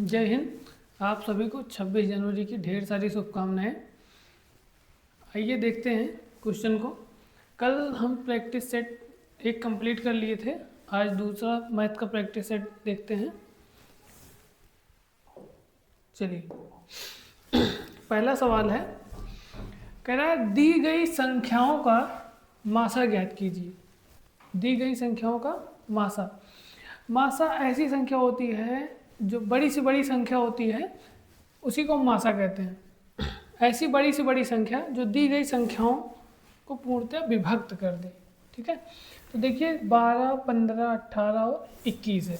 जय हिंद। आप सभी को 26 जनवरी की ढेर सारी शुभकामनाएं। आइए देखते हैं क्वेश्चन को। कल हम प्रैक्टिस सेट एक कंप्लीट कर लिए थे, आज दूसरा मैथ का प्रैक्टिस सेट देखते हैं। चलिए, पहला सवाल है, कह रहा है दी गई संख्याओं का मासा ज्ञात कीजिए। दी गई संख्याओं का मासा। मासा ऐसी संख्या होती है जो बड़ी से बड़ी संख्या होती है, उसी को मासा कहते हैं। ऐसी बड़ी से बड़ी संख्या जो दी गई संख्याओं को पूर्णतः विभक्त कर दे। ठीक है, तो देखिए 12, 15, 18 और 21 है।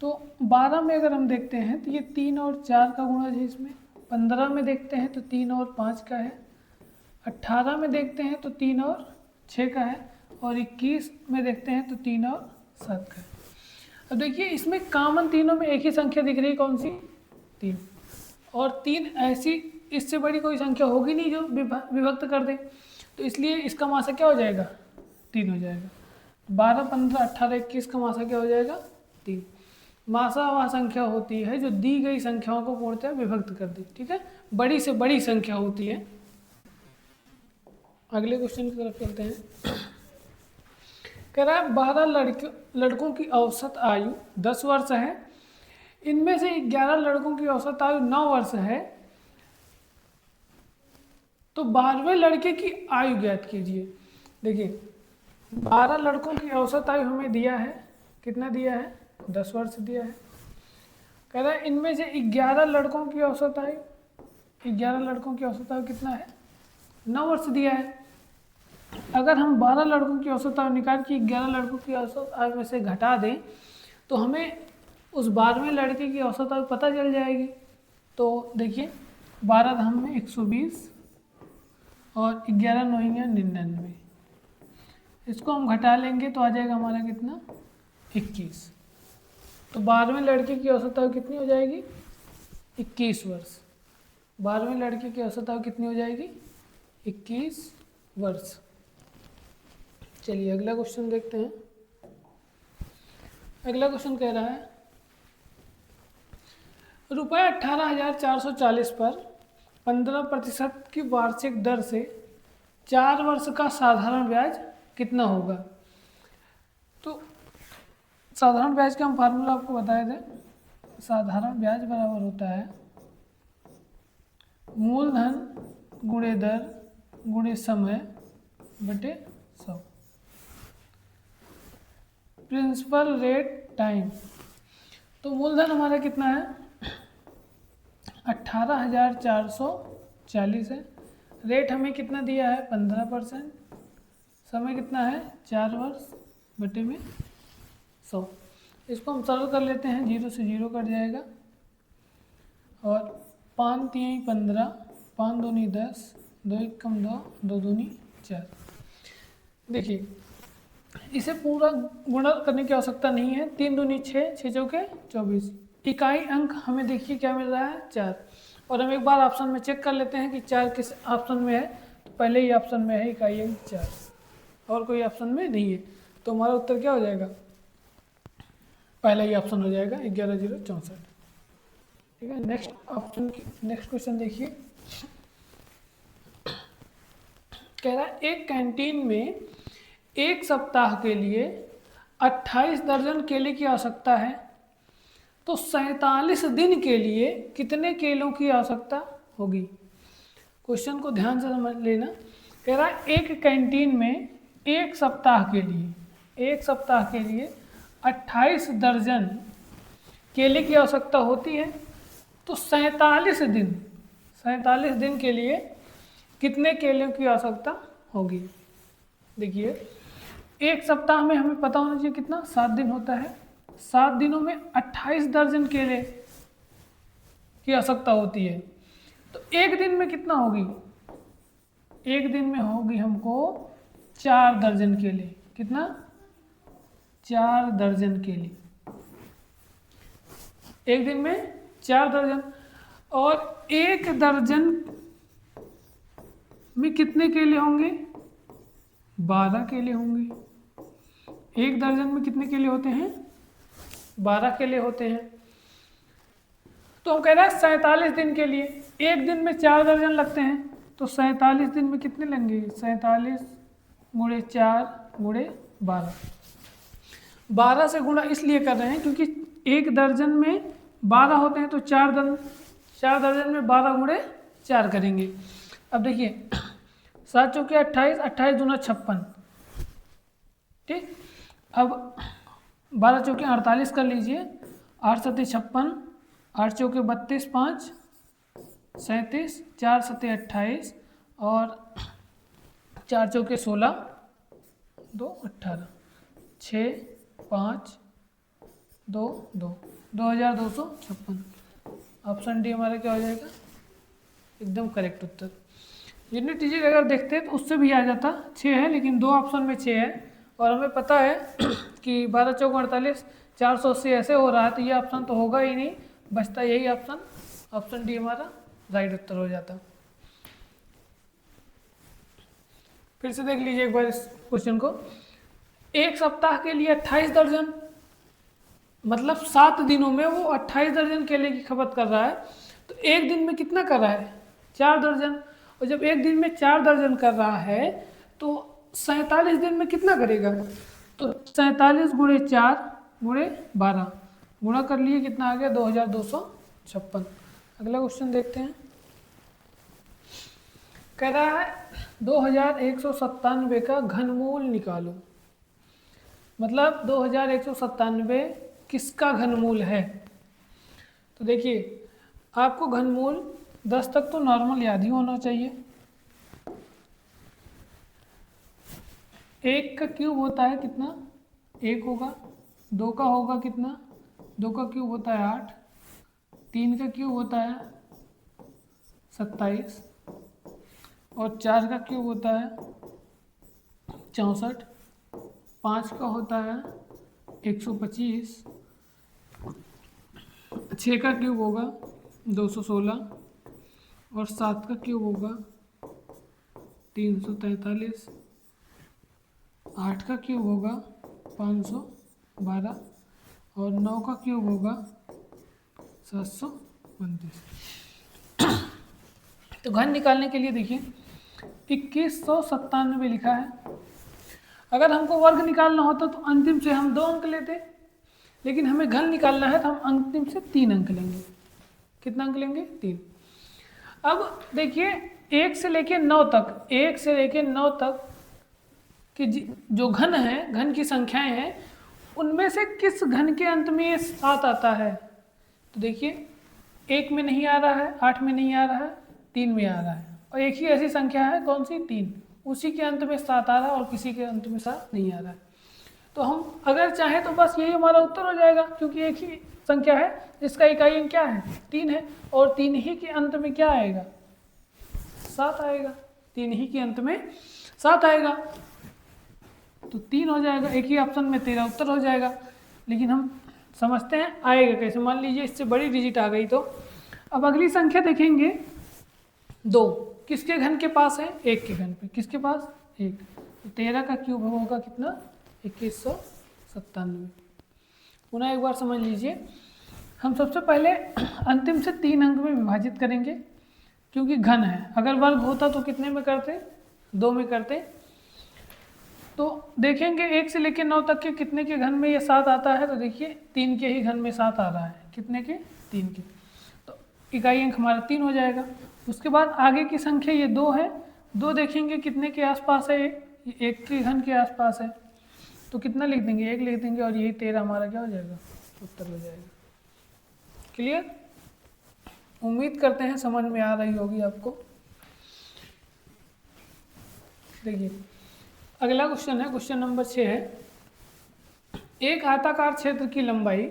तो 12 में अगर हम देखते हैं तो ये 3 और 4 का गुणज है इसमें। 15 में देखते हैं तो 3 और 5 का है। 18 में देखते हैं तो 3 और 6 का है। और 21 में देखते हैं तो 3 और 7 का है। अब देखिए इसमें कॉमन तीनों में एक ही संख्या दिख रही है, कौन सी? 3। और 3 ऐसी इससे बड़ी कोई संख्या होगी नहीं जो विभक्त कर दे, तो इसलिए इसका मासा क्या हो जाएगा? 3 हो जाएगा। 12, 15, 18, 21 का मासा क्या हो जाएगा? 3। मासा वह संख्या होती है जो दी गई संख्याओं को पूर्णतः विभक्त कर दे। ठीक है, बड़ी से बड़ी संख्या होती है। अगले क्वेश्चन की तरफ चलते हैं। कह रहा है 12 लड़कों की औसत आयु 10 वर्ष है। इनमें से 11 लड़कों की औसत आयु 9 वर्ष है। तो 12वें लड़के की आयु ज्ञात कीजिए। देखिए 12 लड़कों की औसत आयु हमें दिया है, कितना दिया है? 10 वर्ष दिया है। कह रहा है इनमें से 11 लड़कों की औसत आयु, 11 लड़कों की औसत आयु कितना है? 9 वर्ष दिया है। अगर हम 12 लड़कों की औसत आयु निकाल के 11 लड़कों की औसत आयु में से घटा दें तो हमें उस 12वें लड़के की औसत आयु पता चल जाएगी। तो देखिए 12 धाम में 120 और 11 नौइयाँ 99, इसको हम घटा लेंगे तो आ जाएगा हमारा कितना? 21। तो 12वें लड़के की औसत आयु कितनी हो जाएगी? 21 वर्ष। 12वें लड़के की औसत आयु कितनी हो जाएगी? 21 वर्ष। चलिए अगला क्वेश्चन देखते हैं। अगला क्वेश्चन कह रहा है रुपये 18,440 पर 15% की वार्षिक दर से 4 वर्ष का साधारण ब्याज कितना होगा? तो साधारण ब्याज का हम फार्मूला आपको बताए थे। साधारण ब्याज बराबर होता है मूलधन गुणे दर गुणे समय बटे 100। Principal rate time. तो मूलधन हमारा कितना है? 18,440 है। रेट हमें कितना दिया है? 15%। समय कितना है? 4 वर्ष बटे में 100। इसको हम सरल कर लेते हैं, 0 से 0 कट जाएगा और 5 3 15, 5 दूनी 10, 2 1 कम 2, 2 दूनी 4। देखिए इसे पूरा गुणा करने की आवश्यकता नहीं है। 3 दूनी 6, 6 चौके 24। इकाई अंक हमें देखिए क्या मिल रहा है? 4। और हम एक बार ऑप्शन में चेक कर लेते हैं कि 4 किस ऑप्शन में है। तो पहले ही ऑप्शन में है इकाई अंक 4 और कोई ऑप्शन में नहीं है, तो हमारा उत्तर क्या हो जाएगा? पहला ही ऑप्शन हो जाएगा 11,064। ठीक है, नेक्स्ट ऑप्शन नेक्स्ट क्वेश्चन देखिए। कह रहा है एक कैंटीन में एक सप्ताह के लिए 28 दर्जन केले की आवश्यकता है, तो 47 दिन के लिए कितने केलों की आवश्यकता होगी? क्वेश्चन को ध्यान से समझ लेना। कह रहा है एक कैंटीन में एक सप्ताह के लिए 28 दर्जन केले की आवश्यकता होती है, तो 47 दिन के लिए कितने केलों की आवश्यकता होगी? देखिए एक सप्ताह में हमें पता होना चाहिए कितना? 7 दिन होता है। 7 दिनों में 28 दर्जन केले की आवश्यकता होती है, तो एक दिन में कितना होगी? एक दिन में होगी हमको 4 दर्जन केले। कितना? 4 दर्जन केले एक दिन में 4 दर्जन। और एक दर्जन में कितने केले होंगे? 12 केले होंगे। एक दर्जन में कितने केले होते हैं? 12 केले होते हैं। तो हम कह रहे हैं 47 दिन के लिए, एक दिन में 4 दर्जन लगते हैं, तो 47 दिन में कितने लेंगे? 47 गुणे 4 गुणे 12। 12 से गुणा इसलिए कर रहे हैं क्योंकि एक दर्जन में 12 होते हैं, तो 4 दर्जन में 12 गुणे 4 करेंगे। अब देखिए 7 चौके 28, 28 दूना 56, ठीक। अब 12 चौके 48 कर लीजिए, 8 सत्ते 56, 8 चौके 32, 5 37, 4 सत्ते 28 और 4 चौके 16, 2 18, 6 5 2 2, 2256। ऑप्शन डी हमारा क्या हो जाएगा? एकदम करेक्ट उत्तर। यूनिट डिजिट अगर देखते हैं तो उससे भी आ जाता, 6 है, लेकिन 2 ऑप्शन में 6 है और हमें पता है कि 12 चौक 48, 480 ऐसे हो रहा है, तो ये ऑप्शन तो होगा ही नहीं, बचता यही ऑप्शन, ऑप्शन डी हमारा राइट उत्तर हो जाता। फिर से देख लीजिए एक बार इस क्वेश्चन को। एक सप्ताह के लिए 28 दर्जन, मतलब 7 दिनों में वो 28 दर्जन केले की खपत कर रहा है, तो एक दिन में कितना कर रहा है? 4 दर्जन। और जब एक दिन में 4 दर्जन कर रहा है तो 47 दिन में कितना करेगा? तो 47 गुणे 4 गुणे 12 गुणा कर लिए, कितना आ गया? 2256। अगला क्वेश्चन देखते हैं। कह रहा है 2197 का घनमूल निकालो। मतलब 2197 किसका घनमूल है? तो देखिए आपको घनमूल 10 तक तो नॉर्मल याद ही होना चाहिए। 1 का क्यूब होता है कितना? 1 होगा। 2 का होगा कितना? 2 का क्यूब होता है 8। 3 का क्यूब होता है 27 और 4 का क्यूब होता है 64। 5 का होता है 125। 6 का क्यूब होगा 216 और 7 का क्यूब होगा 343। 8 का क्यूब होगा 512 और 9 का क्यूब होगा 732। तो घन निकालने के लिए देखिए 2197 लिखा है। अगर हमको वर्ग निकालना होता तो अंतिम से हम 2 अंक लेते, लेकिन हमें घन निकालना है तो हम अंतिम से 3 अंक लेंगे। कितना अंक लेंगे? 3। अब देखिए 1 से लेके 9 तक, 1 से लेके 9 तक कि जो घन है, घन की संख्याएं हैं, उनमें से किस घन के अंत में ये 7 आता है? तो देखिए 1 में नहीं आ रहा है, 8 में नहीं आ रहा है, 3 में आ रहा है, और एक ही ऐसी संख्या है, कौन सी? 3, उसी के अंत में 7 आ रहा है और किसी के अंत में 7 नहीं आ रहा है। तो हम अगर चाहें तो बस यही हमारा उत्तर हो जाएगा, क्योंकि एक ही संख्या है जिसका इकाई अंक क्या है? 3 है, और 3 ही के अंत में क्या आएगा? 7 आएगा। 3 ही के अंत में 7 आएगा, तो 3 हो जाएगा। एक ही ऑप्शन में तेरा उत्तर हो जाएगा। लेकिन हम समझते हैं आएगा कैसे। मान लीजिए इससे बड़ी डिजिट आ गई, तो अब अगली संख्या देखेंगे 2, किसके घन के पास है? 1 के घन पे। किसके पास? 1। तो 13 का क्यूब होगा कितना? 2197। पुनः एक बार समझ लीजिए, हम सबसे पहले अंतिम से 3 अंक में विभाजित करेंगे, क्योंकि घन है। अगर वर्ग होता तो कितने में करते? 2 में करते। तो देखेंगे 1 से लेकर 9 तक के कितने के घन में ये 7 आता है, तो देखिए 3 के ही घन में 7 आ रहा है। कितने के? 3 के। तो इकाई अंक हमारा 3 हो जाएगा। उसके बाद आगे की संख्या ये 2 है। 2 देखेंगे कितने के आसपास है? 1 के घन के आसपास है, तो कितना लिख देंगे? 1 लिख देंगे, और यही 13 हमारा क्या हो जाएगा? उत्तर हो जाएगा। क्लियर? उम्मीद करते हैं समझ में आ रही होगी आपको। देखिए अगला क्वेश्चन है, क्वेश्चन नंबर 6 है। एक आयताकार क्षेत्र की लंबाई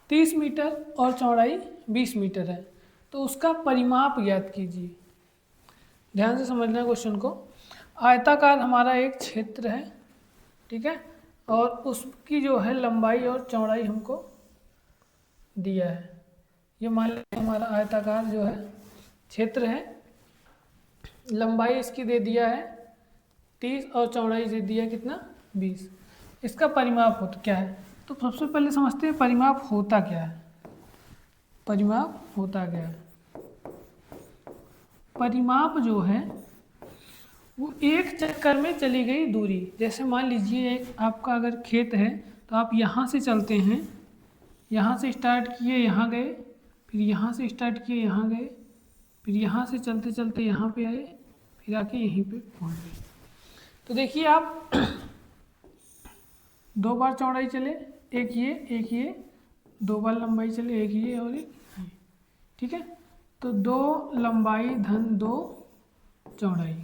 30 मीटर और चौड़ाई 20 मीटर है, तो उसका परिमाप ज्ञात कीजिए। ध्यान से समझना क्वेश्चन को। आयताकार हमारा एक क्षेत्र है, ठीक है, और उसकी जो है लंबाई और चौड़ाई हमको दिया है। ये मान लीजिए हमारा आयताकार जो है क्षेत्र है, लंबाई इसकी दे दिया है 30 और चौड़ाई दे दिया कितना? 20। इसका परिमाप होता क्या है? तो सबसे पहले समझते हैं परिमाप होता क्या है। परिमाप होता गया। परिमाप जो है वो एक चक्कर में चली गई दूरी। जैसे मान लीजिए एक आपका अगर खेत है तो आप यहाँ से चलते हैं, यहाँ से स्टार्ट किए यहाँ गए, फिर यहाँ से स्टार्ट किए यहाँ गए, फिर यहाँ से चलते चलते यहाँ पे आए, फिर आके यहीं पे पहुँच गए। तो देखिए आप 2 बार चौड़ाई चले, एक ये 2 बार लंबाई चले, एक ये और एक ये, ठीक है। तो 2 लंबाई धन 2 चौड़ाई।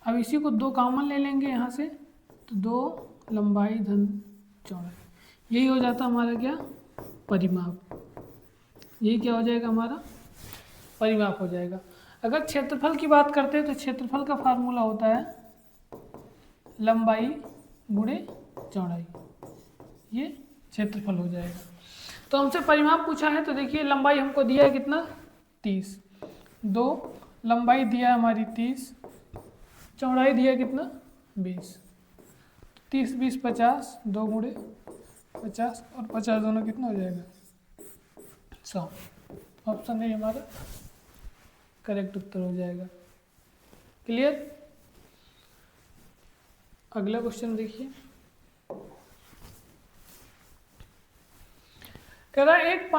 अब इसी को 2 कॉमन ले लेंगे यहाँ से, तो 2 लंबाई धन चौड़ाई, यही हो जाता हमारा क्या, परिमाप। यही क्या हो जाएगा हमारा, परिमाप हो जाएगा। अगर क्षेत्रफल की बात करते हैं तो क्षेत्रफल का फार्मूला होता है लंबाई गुणे चौड़ाई, ये क्षेत्रफल हो जाएगा। तो हमसे परिमाप पूछा है, तो देखिए लंबाई हमको दिया है कितना, 30, 2 लंबाई दिया है हमारी 30, चौड़ाई दिया कितना, 20, 30 20 50, 2 गुणे 50 और 50 दोनों कितना हो जाएगा, 100। ऑप्शन ए हमारा करेक्ट उत्तर हो जाएगा। क्लियर। अगला क्वेश्चन देखिए, कह रहा है एक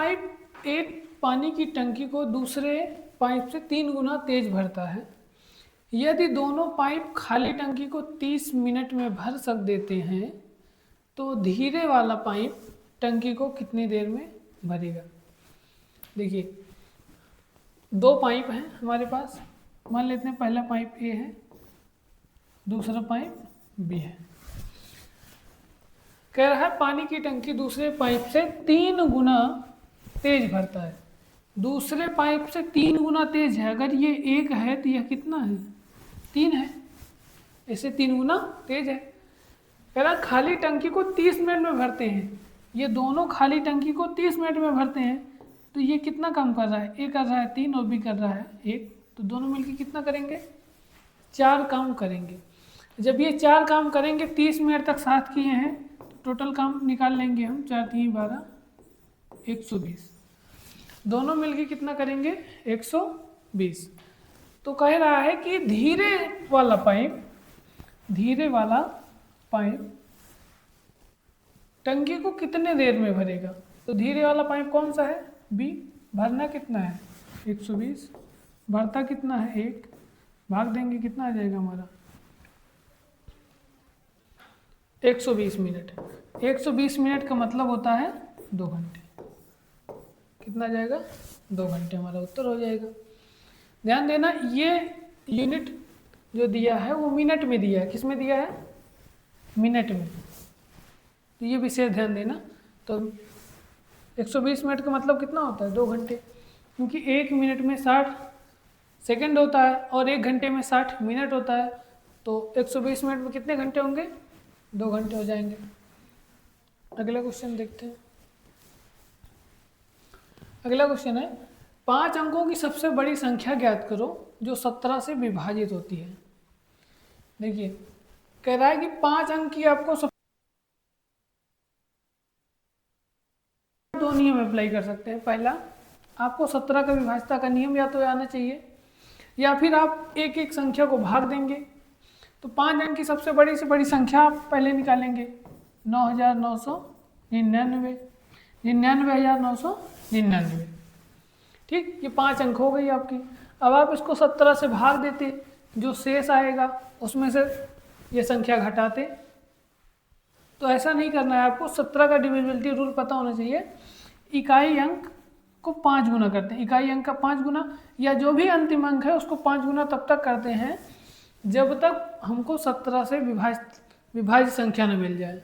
पानी की टंकी को दूसरे पाइप से 3 गुना तेज भरता है। यदि दोनों पाइप खाली टंकी को 30 मिनट में भर सक देते हैं तो धीरे वाला पाइप टंकी को कितनी देर में भरेगा। देखिए 2 पाइप हैं हमारे पास, मान लेते हैं पहला पाइप ए है, दूसरा पाइप बी है। कह रहा है पानी की टंकी दूसरे पाइप से 3 गुना तेज भरता है। दूसरे पाइप से 3 गुना तेज है, अगर ये 1 है तो यह कितना है, 3 है, ऐसे 3 गुना तेज है। कह रहा खाली टंकी को 30 मिनट में भरते हैं, ये दोनों खाली टंकी को 30 मिनट में भरते हैं, तो ये कितना काम कर रहा है, ए कर रहा है 3 और बी कर रहा है 1, तो दोनों मिलकर कितना करेंगे, 4 काम करेंगे। जब ये 4 काम करेंगे, 30 मिनट तक साथ किए हैं, तो टोटल काम निकाल लेंगे हम, 4 3 12 120, दोनों मिलके कितना करेंगे 120। तो कह रहा है कि धीरे वाला पाइप टंकी को कितने देर में भरेगा। तो धीरे वाला पाइप कौन सा है, बी। भरना कितना है 120, भरता कितना है 1, भाग देंगे कितना आ जाएगा हमारा 120 मिनट। 120 मिनट का मतलब होता है 2 घंटे। कितना जाएगा 2 घंटे, हमारा उत्तर हो जाएगा। ध्यान देना ये यूनिट जो दिया है वो मिनट में दिया है, किस में दिया है, मिनट में, तो ये विशेष ध्यान देना। तो 120 मिनट का मतलब कितना होता है 2 घंटे, क्योंकि 1 मिनट में 60 सेकंड होता है और 1 घंटे में 60 मिनट होता है, तो 120 मिनट में कितने घंटे होंगे, 2 घंटे हो जाएंगे। अगला क्वेश्चन देखते हैं। अगला क्वेश्चन है 5 अंकों की सबसे बड़ी संख्या ज्ञात करो जो 17 से विभाजित होती है। देखिए कह रहा है कि 5 अंक की आपको 2 नियम अप्लाई कर सकते हैं। पहला, आपको 17 का विभाज्यता का नियम या तो आना चाहिए, या फिर आप एक एक संख्या को भाग देंगे। तो 5 अंक की सबसे बड़ी से बड़ी संख्या आप पहले निकालेंगे, 9999, 99,999, ठीक, ये 5 अंक हो गई आपकी। अब आप इसको 17 से भाग देते, जो शेष आएगा उसमें से ये संख्या घटाते। तो ऐसा नहीं करना है आपको, 17 का डिविजिबिलिटी रूल पता होना चाहिए। इकाई अंक को 5 गुना करते हैं, इकाई अंक का 5 गुना, या जो भी अंतिम अंक है उसको 5 गुना तब तक करते हैं जब तक हमको 17 से विभाज्य संख्या न मिल जाए।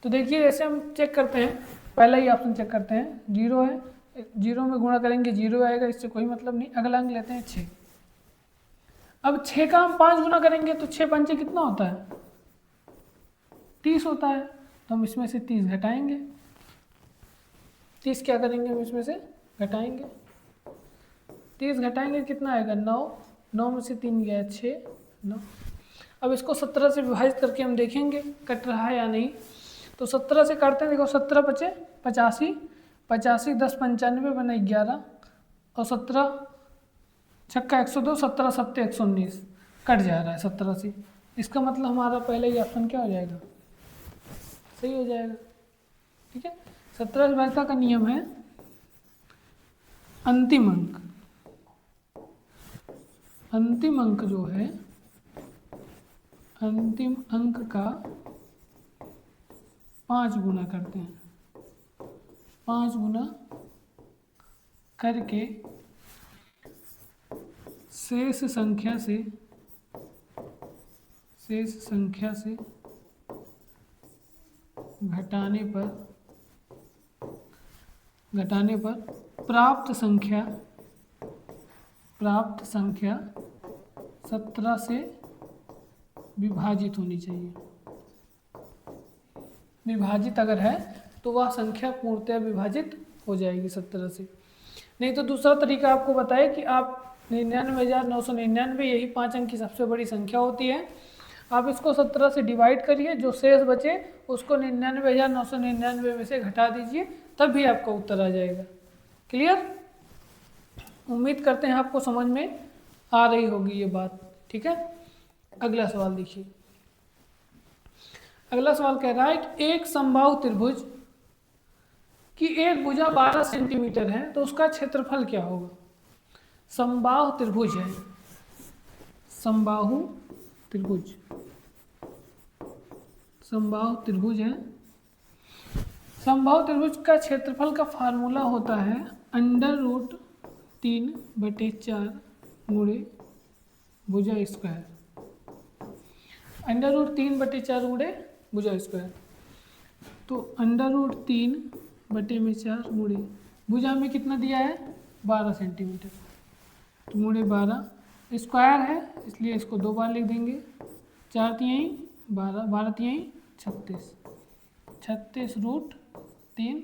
तो देखिए ऐसे हम चेक करते हैं, पहला ही ऑप्शन चेक करते हैं, 0 है, 0 में गुणा करेंगे 0 आएगा, इससे कोई मतलब नहीं। अगला अंक लेते हैं 6। अब 6 का हम 5 गुना करेंगे तो 6 पंचे कितना होता है, 30 होता है। तो हम इसमें से 30 घटाएंगे, 30 क्या करेंगे हम इसमें से घटाएंगे, 30 घटाएंगे कितना आएगा 9, 9 में से 3 गया 6, 9। अब इसको 17 से विभाजित करके हम देखेंगे कट रहा है या नहीं। तो 17 से काटते हैं, देखो 17 बचे 85, 85 10 95 बना 11 और 17 छक्का 102 17 सत्ते 119 कट जा रहा है 17 से। इसका मतलब हमारा पहले ही ऑप्शन क्या हो जाएगा, सही हो जाएगा। ठीक है, 17 वैसा का नियम है अंतिम अंक जो है, अंतिम अंक का 5 गुना करते हैं, 5 गुना करके शेष संख्या से घटाने पर प्राप्त संख्या 17 से विभाजित होनी चाहिए। विभाजित अगर है तो वह संख्या पूर्णतः विभाजित हो जाएगी 17 से। नहीं तो दूसरा तरीका आपको बताए कि आप 99,999, यही 5 अंक की सबसे बड़ी संख्या होती है, आप इसको 17 से डिवाइड करिए, जो शेष बचे उसको 99,999 में से घटा दीजिए, तब भी आपका उत्तर आ जाएगा। क्लियर? उम्मीद करते हैं आपको समझ में आ रही होगी ये बात। ठीक है, अगला सवाल देखिए। अगला सवाल कह रहा है कि एक समबाहु त्रिभुज की एक भुजा 12 सेंटीमीटर है तो उसका क्षेत्रफल क्या होगा। समबाहु त्रिभुज है, समबाहु त्रिभुज है। समबाहु त्रिभुज का क्षेत्रफल का फार्मूला होता है √3/4 गुणे भुजा स्क्वायर, √3/4 गुणे भुजा स्क्वायर। तो √3/4 गुणे भुजा में कितना दिया है 12 सेंटीमीटर, तो गुणे 12 स्क्वायर है इसलिए इसको 2 बार लिख देंगे, 4 तिहाई 12, 12 तिहाई 36, 36√3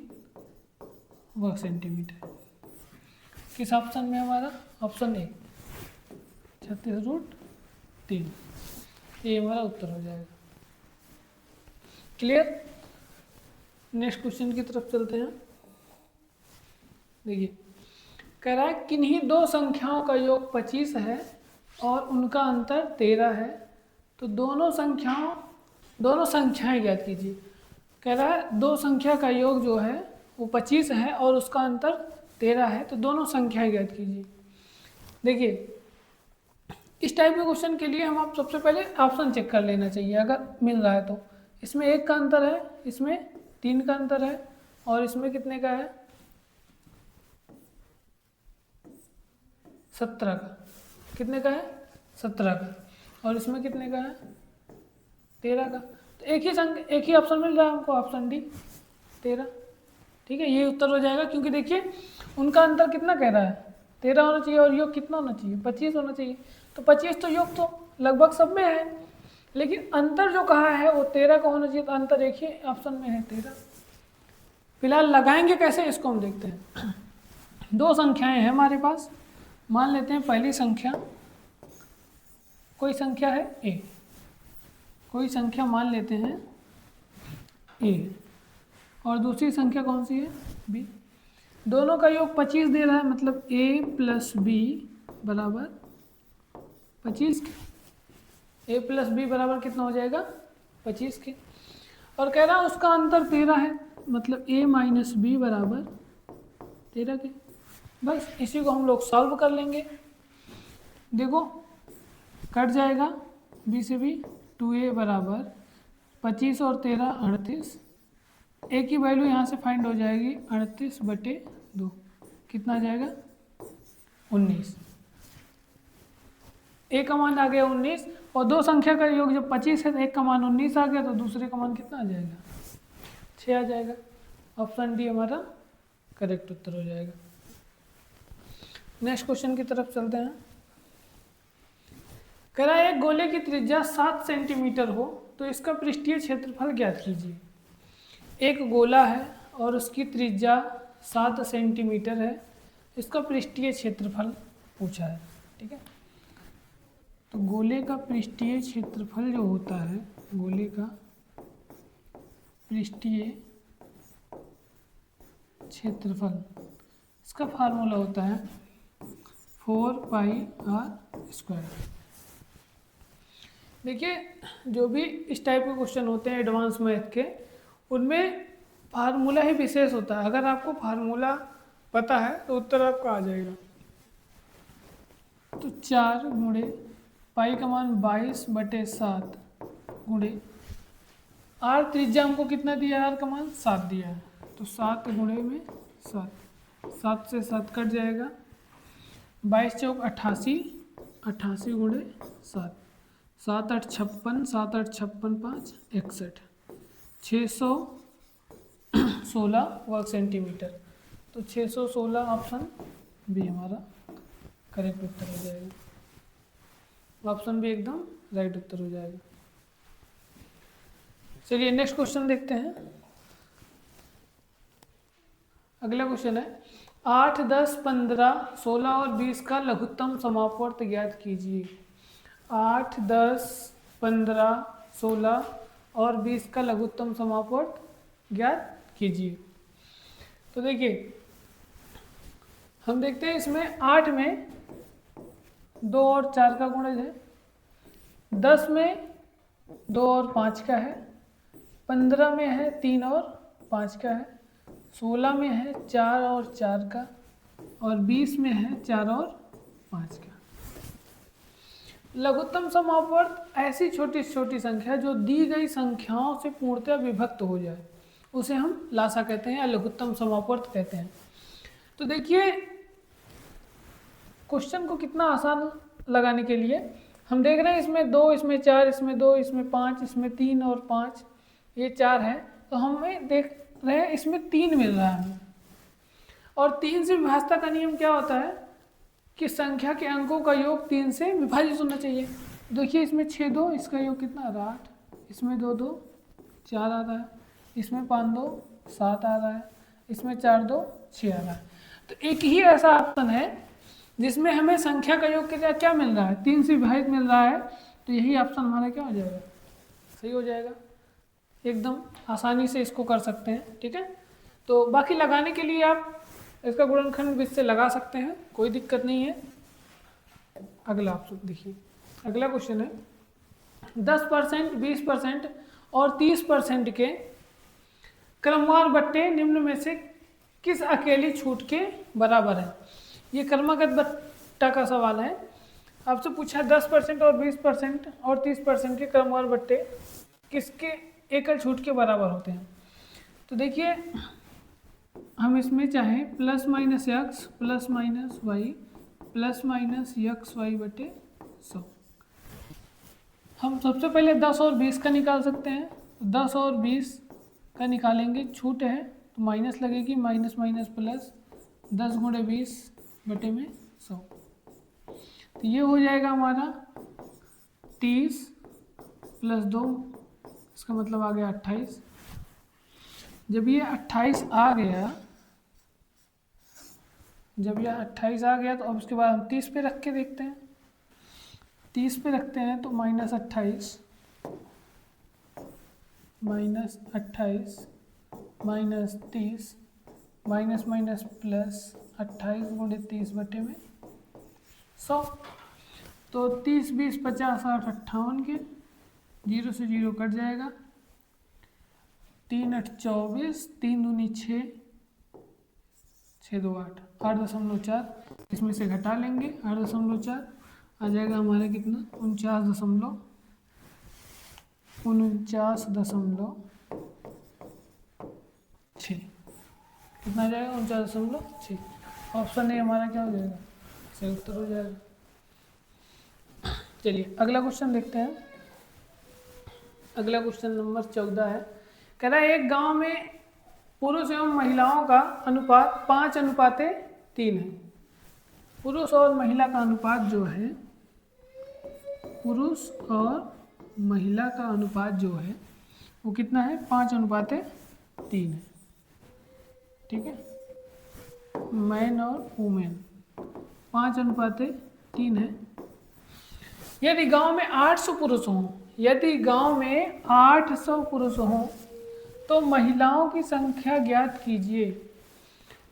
वर्ग सेंटीमीटर। किस ऑप्शन में हमारा, ऑप्शन ए 36√3, ये हमारा उत्तर हो जाएगा। क्लियर? नेक्स्ट क्वेश्चन की तरफ चलते हैं। देखिए, कह रहा है किन्हीं दो संख्याओं का योग 25 है और उनका अंतर 13 है, तो दोनों संख्याएं ज्ञात कीजिए। कह रहा है दो संख्या का योग जो है वो 25 है और उसका अंतर 13 है, तो दोनों संख्याएं ज्ञात कीजिए। देखिए, इस टाइप के क्वेश्चन के लिए हम आप सबसे पहले ऑप्शन चेक कर लेना चाहिए, अगर मिल रहा है तो। इसमें 1 का अंतर है, इसमें 3 का अंतर है, और इसमें कितने का है 17 का। कितने का है 17 का, और इसमें कितने का है 13 का। तो एक ही ऑप्शन मिल रहा है हमको, ऑप्शन डी 13। ठीक है, ये उत्तर हो जाएगा, क्योंकि देखिए उनका अंतर कितना कह रहा है 13 होना चाहिए और योग कितना होना चाहिए 25 होना चाहिए। तो 25 तो योग तो लगभग सब में है, लेकिन अंतर जो कहा है वो 13 का होना चाहिए, तो अंतर एक ही ऑप्शन में है 13। फिलहाल लगाएंगे कैसे इसको हम देखते हैं। दो संख्याएं हैं हमारे पास, मान लेते हैं पहली संख्या, कोई संख्या है ए, कोई संख्या मान लेते हैं ए, और दूसरी संख्या कौन सी है बी। दोनों का योग 25 दे रहा है, मतलब a + b बराबर 25 के। a + b बराबर कितना हो जाएगा 25 के, और कह रहा है उसका अंतर 13 है, मतलब a - b बराबर 13 के। बस इसी को हम लोग सॉल्व कर लेंगे। देखो कट जाएगा b से b, 2a बराबर 25 और 13 38, a की वैल्यू यहाँ से फाइंड हो जाएगी 38/2, कितना आ जाएगा 19। a का मान आ गया 19, और दो संख्या का योग जब 25 है तो एक का मान 19 आ गया, तो दूसरे का मान कितना आ जाएगा 6 आ जाएगा। ऑप्शन डी हमारा करेक्ट उत्तर हो जाएगा। नेक्स्ट क्वेश्चन की तरफ चलते हैं। कह रहा है एक गोले की त्रिज्या 7 सेंटीमीटर हो तो इसका पृष्ठीय क्षेत्रफल ज्ञात कीजिए। एक गोला है और उसकी त्रिज्या 7 सेंटीमीटर है, इसका पृष्ठीय क्षेत्रफल पूछा है। ठीक है, तो गोले का पृष्ठीय क्षेत्रफल जो होता है, गोले का पृष्ठीय क्षेत्रफल, इसका फार्मूला होता है 4πr²। देखिए जो भी इस टाइप के क्वेश्चन होते हैं एडवांस मैथ के, उनमें फार्मूला ही विशेष होता है। अगर आपको फार्मूला पता है तो उत्तर आपका आ जाएगा। तो 4 गुणे पाई का मान 22/7 गुणे आर त्रिज्या हमको कितना दिया है, आर का मान 7 दिया है, तो 7 गुणे में 7, 7 से 7 कट जाएगा, 22 चौक 88, 88 गुणे 7, 7 8 56, 7 8 56 5 61, 616 वर्ग सेंटीमीटर। तो 616 ऑप्शन बी हमारा करेक्ट उत्तर हो जाएगा। ऑप्शन बी एकदम राइट उत्तर हो जाएगा। चलिए नेक्स्ट क्वेश्चन देखते हैं। अगला क्वेश्चन है 8, 10, 15, 16 और 20 का लघुत्तम समापवर्त ज्ञात कीजिए। 8, 10, 15, 16 और 20 का लघुत्तम समापवर्त ज्ञात कीजिए। तो देखिए हम देखते हैं इसमें 8 में 2 और 4 का गुणज है, 10 में 2 और 5 का है, 15 में है 3 और 5 का है, 16 में है 4 और 4 का, और 20 में है 4 और 5 का। लघुत्तम समापवर्त ऐसी छोटी छोटी संख्या जो दी गई संख्याओं से पूर्णतः विभक्त हो जाए, उसे हम लासा कहते हैं या लघुत्तम समापवर्त कहते हैं। तो देखिए क्वेश्चन को कितना आसान लगाने के लिए हम देख रहे हैं इसमें 2, इसमें 4, इसमें 2, इसमें 5, इसमें 3 और 5, ये 4 है। तो हमें देख रहे हैं इसमें 3 मिल रहा है हमें, और 3 से विभाजता का नियम क्या होता है कि संख्या के अंकों का योग 3 से विभाजित होना चाहिए। देखिए इसमें 6 2, इसका योग कितना आ रहा है 8, इसमें 2 2 4 आ रहा है, इसमें 5 2 7 आ रहा है, इसमें 4 2 6 आ रहा है। तो एक ही ऐसा ऑप्शन है जिसमें हमें संख्या का योग क्या मिल रहा है, 3 से विभाजित मिल रहा है। तो यही ऑप्शन हमारा क्या हो जाएगा, सही हो जाएगा। एकदम आसानी से इसको कर सकते हैं, ठीक है। तो बाकी लगाने के लिए आप इसका गुणनखंड इससे लगा सकते हैं, कोई दिक्कत नहीं है। अगला ऑप्शन देखिए, अगला क्वेश्चन है 10%, 20% और 30% के क्रमवार बट्टे निम्न में से किस अकेली छूट के बराबर है। ये क्रमागत बट्टा का सवाल है। आपसे पूछा 10% और 20% और 30% के क्रमवार बट्टे किसके एकल छूट के बराबर होते हैं। तो देखिए हम इसमें चाहे plus minus X plus minus Y plus minus X Y बटे 100, हम सबसे पहले 10 और 20 का निकाल सकते हैं। 10 और 20 का निकालेंगे, छूट है तो माइनस लगेगी, माइनस माइनस प्लस, 10 गुणे 20 बटे में 100। तो ये हो जाएगा हमारा 30 प्लस 2, इसका मतलब आ गया 28। जब ये 28 आ गया, तो अब उसके बाद हम 30 पे रख के देखते हैं। 30 पे रखते हैं तो minus 28 minus 30 minus minus plus 28 गुणे 30 बटे में 100। तो 30 20 50 60 58 के 0 से 0 कट जाएगा, 3 8 24, 3 दूनी 6, 6 2 8, 8.4, इसमें से घटा लेंगे 8.4, आ जाएगा हमारा कितना 49.6, कितना आ जाएगा 49.6। ऑप्शन ए हमारा क्या हो जाएगा, सही उत्तर हो जाएगा। चलिए अगला क्वेश्चन देखते हैं। अगला क्वेश्चन नंबर 14 है। कह रहा है एक गांव में पुरुष एवं महिलाओं का अनुपात 5:3 है। पुरुष और महिला का अनुपात जो है, पुरुष और महिला का अनुपात जो है वो कितना है, 5:3 है, ठीक है। मैन और वुमेन 5:3 है। यदि गांव में 800 पुरुष हों, यदि गांव में 800 पुरुष हों तो महिलाओं की संख्या ज्ञात कीजिए।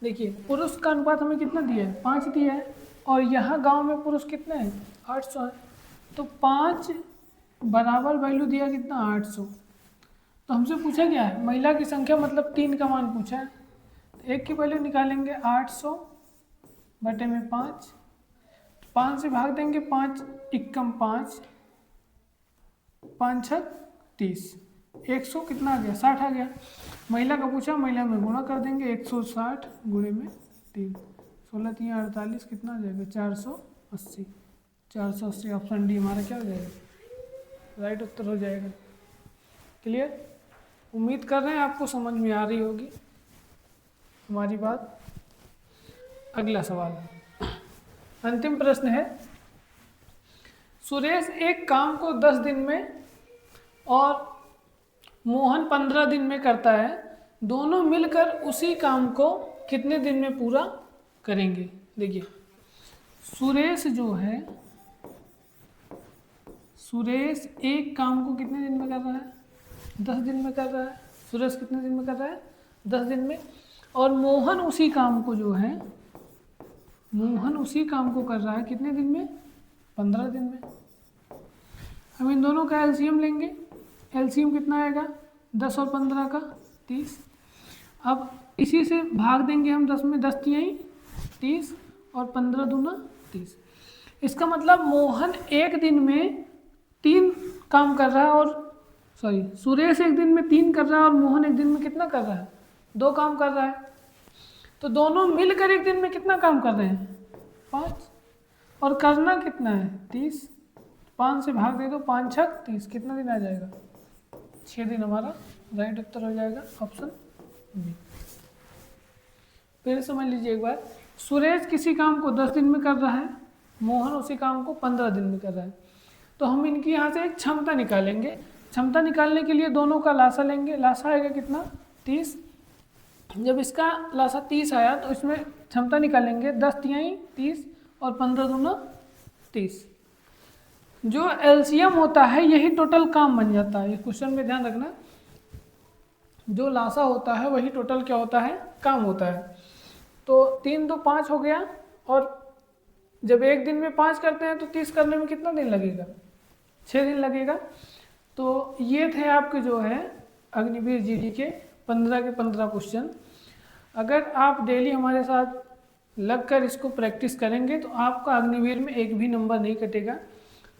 देखिए पुरुष का अनुपात हमें कितना दिया है, 5 दिया है, और यहाँ गांव में पुरुष कितने हैं, 800 है। तो 5 बराबर वैल्यू दिया कितना, 800। तो हमसे पूछा क्या है, महिला की संख्या मतलब 3 का मान पूछा है। तो 1 की वैल्यू निकालेंगे 800 बटे में 5, 5 से भाग देंगे, 5 इक्कम 5, 5 छक 30, 100 कितना आ गया, 60 आ गया। महिला का पूछा, महिला में गुणा कर देंगे, 160 गुणे में 3, 16 3 48 कितना आ जाएगा, 480। 480 ऑप्शन डी हमारा क्या हो जाएगा, राइट उत्तर हो जाएगा। क्लियर? उम्मीद कर रहे हैं आपको समझ में आ रही होगी हमारी बात। अगला सवाल, अंतिम प्रश्न है, सुरेश एक काम को 10 दिन में और मोहन 15 दिन में करता है, दोनों मिलकर उसी काम को कितने दिन में पूरा करेंगे। देखिए सुरेश जो है, सुरेश एक काम को कितने दिन में कर रहा है, 10 दिन में कर रहा है। सुरेश कितने दिन में कर रहा है, 10 दिन में। और मोहन उसी काम को जो है, मोहन उसी काम को कर रहा है कितने दिन में, 15 दिन में। हम इन दोनों का एलसीएम लेंगे, एलसीएम कितना आएगा, 10 और 15 का 30। अब इसी से भाग देंगे हम 10 में, 10 तिहाई 30 और 15 दूना 30। इसका मतलब मोहन एक दिन में 3 काम कर रहा है, और सुरेश एक दिन में 3 कर रहा है और मोहन एक दिन में कितना कर रहा है, 2 काम कर रहा है। तो दोनों मिलकर एक दिन में कितना काम कर रहे हैं, 5, और करना कितना है, 30। 5 से भाग दे दो, 5 छक 30, कितना दिन आ जाएगा, 6 दिन हमारा राइट उत्तर हो जाएगा, ऑप्शन बी। फिर समझ लीजिए एक बार, सुरेश किसी काम को 10 दिन में कर रहा है, मोहन उसी काम को 15 दिन में कर रहा है। तो हम इनकी यहाँ से एक क्षमता निकालेंगे। क्षमता निकालने के लिए दोनों का लासा लेंगे, लासा आएगा कितना, 30। जब इसका लासा 30 आया तो इसमें क्षमता निकालेंगे, 10 तिहाई 30 और 15 दूना 30। जो एलसीएम होता है यही टोटल काम बन जाता है। इस क्वेश्चन में ध्यान रखना, जो लासा होता है वही टोटल क्या होता है, काम होता है। तो 3 2 5 हो गया, और जब एक दिन में 5 करते हैं तो 30 करने में कितना दिन लगेगा, 6 दिन लगेगा। तो ये थे आपके जो है अग्निवीर जीडी के 15 के 15 क्वेश्चन। अगर आप डेली हमारे साथ लगकर इसको प्रैक्टिस करेंगे तो आपका अग्निवीर में एक भी नंबर नहीं कटेगा,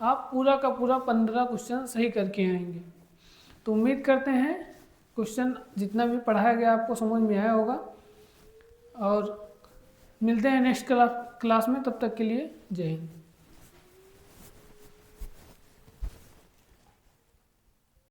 आप पूरा का पूरा 15 क्वेश्चन सही करके आएंगे। तो उम्मीद करते हैं क्वेश्चन जितना भी पढ़ाया गया आपको समझ में आया होगा, और मिलते हैं नेक्स्ट क्लास में। तब तक के लिए जय हिंद।